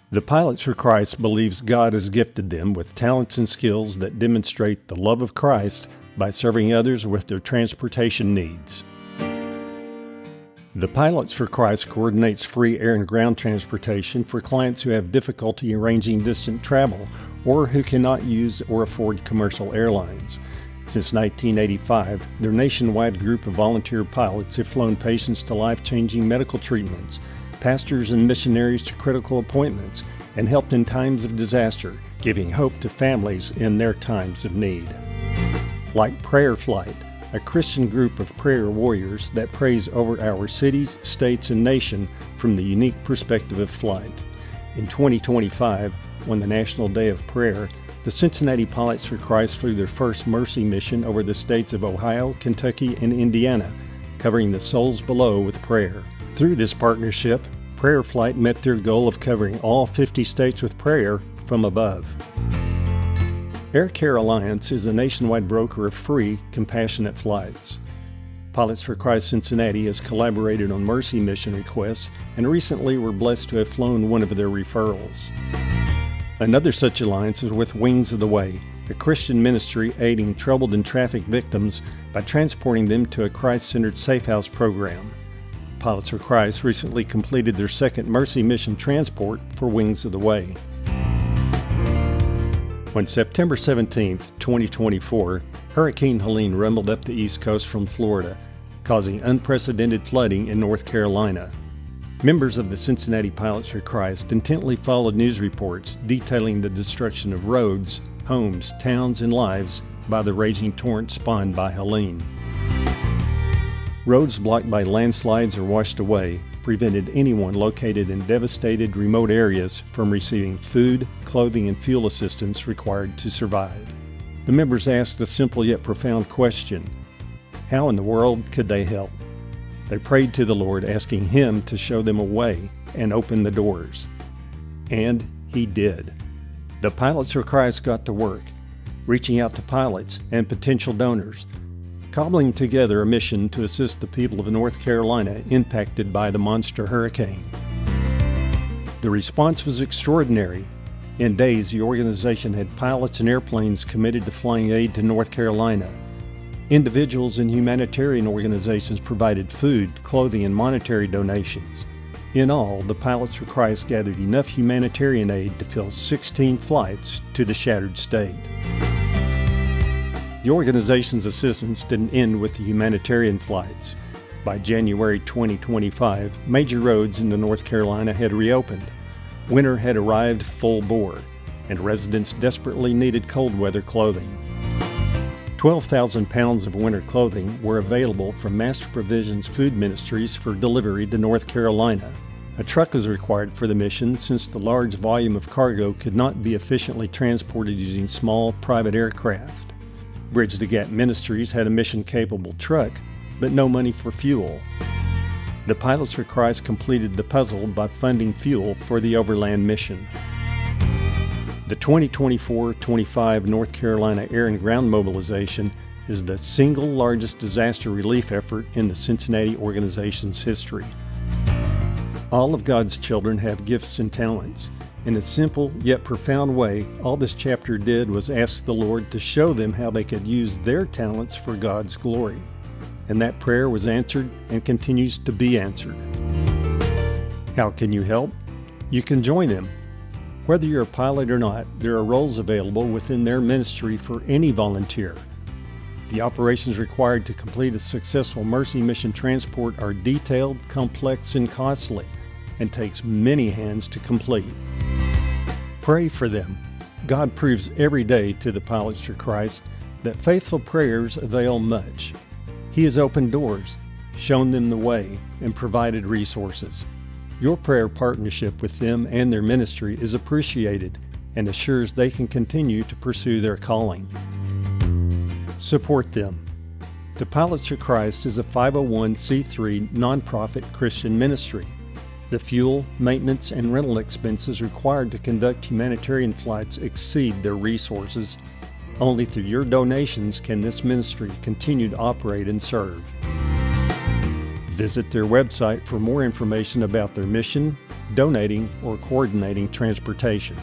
The Pilots for Christ believes God has gifted them with talents and skills that demonstrate the love of Christ by serving others with their transportation needs. The Pilots for Christ coordinates free air and ground transportation for clients who have difficulty arranging distant travel or who cannot use or afford commercial airlines. Since 1985, their nationwide group of volunteer pilots have flown patients to life-changing medical treatments, pastors and missionaries to critical appointments, and helped in times of disaster, giving hope to families in their times of need. Like Prayer Flight, a Christian group of prayer warriors that prays over our cities, states, and nation from the unique perspective of flight. In 2025, on the National Day of Prayer, the Cincinnati Pilots for Christ flew their first Mercy mission over the states of Ohio, Kentucky, and Indiana, covering the souls below with prayer. Through this partnership, Prayer Flight met their goal of covering all 50 states with prayer from above. Air Care Alliance is a nationwide broker of free, compassionate flights. Pilots for Christ Cincinnati has collaborated on Mercy mission requests and recently were blessed to have flown one of their referrals. Another such alliance is with Wings of the Way, a Christian ministry aiding troubled and trafficked victims by transporting them to a Christ-centered safe house program. Pilots for Christ recently completed their second Mercy mission transport for Wings of the Way. On September 17, 2024, Hurricane Helene rumbled up the East Coast from Florida, causing unprecedented flooding in North Carolina. Members of the Cincinnati Pilots for Christ intently followed news reports detailing the destruction of roads, homes, towns, and lives by the raging torrent spawned by Helene. Roads blocked by landslides or washed away prevented anyone located in devastated remote areas from receiving food, clothing, and fuel assistance required to survive. The members asked a simple yet profound question: how in the world could they help? They prayed to the Lord, asking Him to show them a way and open the doors. And He did. The Pilots for Christ got to work, reaching out to pilots and potential donors, cobbling together a mission to assist the people of North Carolina impacted by the monster hurricane. The response was extraordinary. In days, the organization had pilots and airplanes committed to flying aid to North Carolina. Individuals and humanitarian organizations provided food, clothing, and monetary donations. In all, the Pilots for Christ gathered enough humanitarian aid to fill 16 flights to the shattered state. The organization's assistance didn't end with the humanitarian flights. By January 2025, major roads into North Carolina had reopened. Winter had arrived full bore, and residents desperately needed cold weather clothing. 12,000 pounds of winter clothing were available from Master Provisions Food Ministries for delivery to North Carolina. A truck was required for the mission since the large volume of cargo could not be efficiently transported using small private aircraft. Bridge the Gap Ministries had a mission-capable truck, but no money for fuel. The Pilots for Christ completed the puzzle by funding fuel for the overland mission. The 2024-25 North Carolina Air and Ground Mobilization is the single largest disaster relief effort in the Cincinnati organization's history. All of God's children have gifts and talents. In a simple yet profound way, all this chapter did was ask the Lord to show them how they could use their talents for God's glory. And that prayer was answered and continues to be answered. How can you help? You can join them. Whether you're a pilot or not, there are roles available within their ministry for any volunteer. The operations required to complete a successful Mercy mission transport are detailed, complex, and costly, and takes many hands to complete. Pray for them. God proves every day to the Pilots for Christ that faithful prayers avail much. He has opened doors, shown them the way, and provided resources. Your prayer partnership with them and their ministry is appreciated and assures they can continue to pursue their calling. Support them. The Pilots for Christ is a 501c3 nonprofit Christian ministry. The fuel, maintenance, and rental expenses required to conduct humanitarian flights exceed their resources. Only through your donations can this ministry continue to operate and serve. Visit their website for more information about their mission, donating, or coordinating transportation.